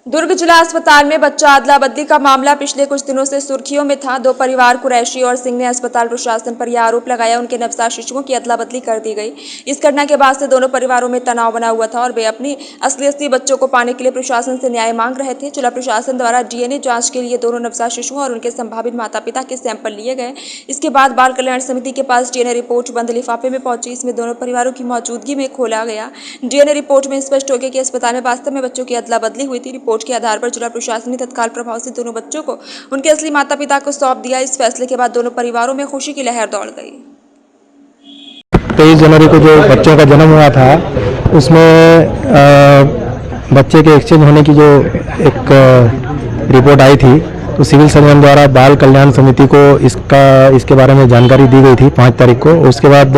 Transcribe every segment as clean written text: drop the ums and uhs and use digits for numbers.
दुर्ग जिला अस्पताल में बच्चा अदला बदली का मामला पिछले कुछ दिनों से सुर्खियों में था। दो परिवार कुरैशी और सिंह ने अस्पताल प्रशासन पर यह आरोप लगाया उनके नवजात शिशुओं की अदला बदली कर दी गई। इस घटना के बाद से दोनों परिवारों में तनाव बना हुआ था और वे अपनी असली बच्चों को पाने के लिए प्रशासन से न्याय मांग रहे थे। जिला प्रशासन द्वारा डीएनए जाँच के लिए दोनों नवजात शिशुओं और उनके संभावित माता पिता के सैंपल लिए गए। इसके बाद बाल कल्याण समिति के पास डीएनए रिपोर्ट बंद लिफाफे में पहुंची। इसमें दोनों परिवारों की मौजूदगी में खोला गया। डीएनए रिपोर्ट में स्पष्ट हो गया कि अस्पताल में वास्तव में बच्चों की अदला बदली हुई थी। रिपोर्ट के आधार पर जिला प्रशासन ने तत्काल प्रभाव से दोनों बच्चों को उनके असली माता पिता को सौंप दिया। इस फैसले के बाद दोनों परिवारों में खुशी की लहर दौड़ गई। 23 जनवरी को जो बच्चों का जन्म हुआ था उसमें बच्चे के एक्सचेंज होने की जो एक रिपोर्ट आई थी तो सिविल सर्जन द्वारा बाल कल्याण समिति को इसके बारे में जानकारी दी गई थी 5 तारीख को। उसके बाद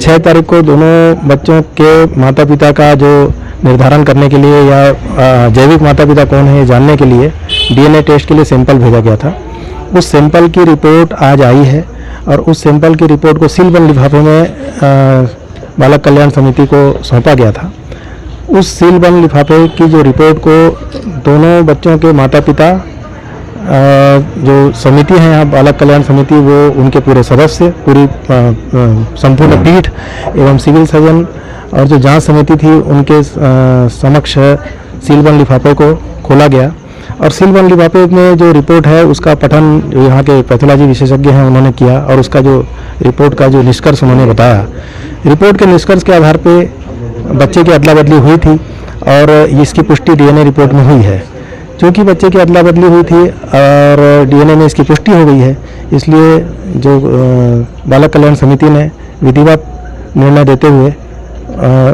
6 तारीख को दोनों बच्चों के माता पिता का जो निर्धारण करने के लिए या जैविक माता पिता कौन है जानने के लिए डीएनए टेस्ट के लिए सैंपल भेजा गया था। उस सैंपल की रिपोर्ट आज आई है और उस सैंपल की रिपोर्ट को सीलबंद लिफाफे में बालक कल्याण समिति को सौंपा गया था। उस सीलबंद लिफाफे की जो रिपोर्ट को दोनों बच्चों के माता पिता जो समिति है यहाँ बालक कल्याण समिति वो उनके पूरे सदस्य पूरी संपूर्ण पीठ एवं सिविल सर्जन और जो जांच समिति थी उनके समक्ष सीलबंद लिफाफे को खोला गया और सीलबंद लिफाफे में जो रिपोर्ट है उसका पठन यहाँ के पैथोलॉजी विशेषज्ञ हैं उन्होंने किया और उसका जो रिपोर्ट का जो निष्कर्ष उन्होंने बताया। रिपोर्ट के निष्कर्ष के आधार पे बच्चे की अदला बदली हुई थी और इसकी पुष्टि डीएनए रिपोर्ट में हुई है। क्योंकि बच्चे की अदला बदली हुई थी और डीएनए में इसकी पुष्टि हो गई है इसलिए जो बालक कल्याण समिति ने विधिवत निर्णय देते हुए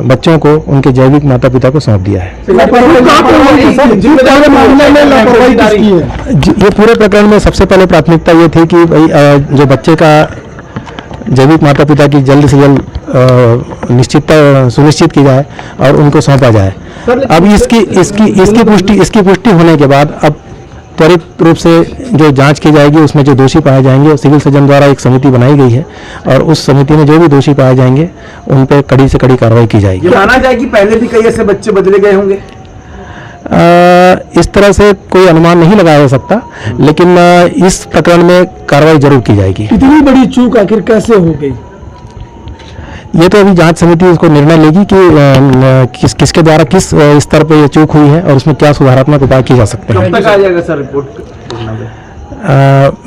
बच्चों को उनके जैविक माता पिता को सौंप दिया है। ये पूरे प्रकरण में सबसे पहले प्राथमिकता ये थी कि भाई जो बच्चे का जैविक माता पिता की जल्द से जल्द सुनिश्चित की जाए और उनको सौंपा जाए। अब इसकी पुष्टि होने के बाद अब त्वरित रूप से जो जांच की जाएगी उसमें जो दोषी पाए जाएंगे सिविल सर्जन द्वारा एक समिति बनाई गई है और उस समिति में जो भी दोषी पाए जाएंगे उन पर कड़ी से कड़ी कार्रवाई की जाएगी। ये माना जाए कि पहले भी कई ऐसे बच्चे बदले गए होंगे। इस तरह से कोई अनुमान नहीं लगाया जा सकता लेकिन इस प्रकरण में कार्रवाई जरूर की जाएगी। इतनी बड़ी चूक आखिर कैसे हो गई ये तो अभी जांच समिति इसको निर्णय लेगी कि किसके द्वारा किस स्तर पर ये चूक हुई है और उसमें क्या सुधारात्मक उपाय किए जा सकते हैं। कब तक आ जाएगा सर रिपोर्ट?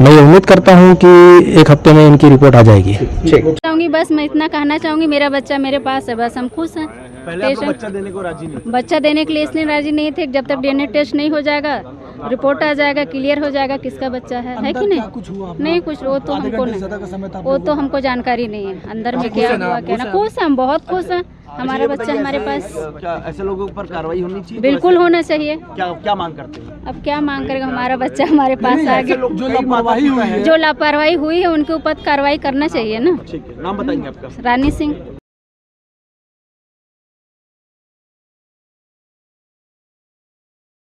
मैं ये उम्मीद करता हूं कि 1 हफ्ते में इनकी रिपोर्ट आ जाएगी। चाहूंगी बस मैं इतना कहना चाहूंगी मेरा बच्चा मेरे पास है, बस हम खुश हैं। पहले आपको बच्चा देने को राजी नहीं? बच्चा देने के लिए इसलिए राजी नहीं थे जब तक डीएनए टेस्ट नहीं हो जाएगा रिपोर्ट आ जाएगा क्लियर हो जाएगा किसका बच्चा है कि नहीं। नहीं कुछ वो तो हमको नहीं, वो तो हमको जानकारी नहीं है अंदर में क्या हुआ क्या ना। खुश हम बहुत खुश हैं हमारा बच्चा हमारे पास। क्या ऐसे लोगों पर कार्रवाई होनी चाहिए? बिल्कुल होना चाहिए। क्या मांग करते हैं? अब क्या मांग करेगा हमारा बच्चा हमारे पास आ गया। जो लापरवाही हुई है उनके ऊपर कार्रवाई करना चाहिए ना। ठीक है, नाम बताएंगे आपका? रानी सिंह।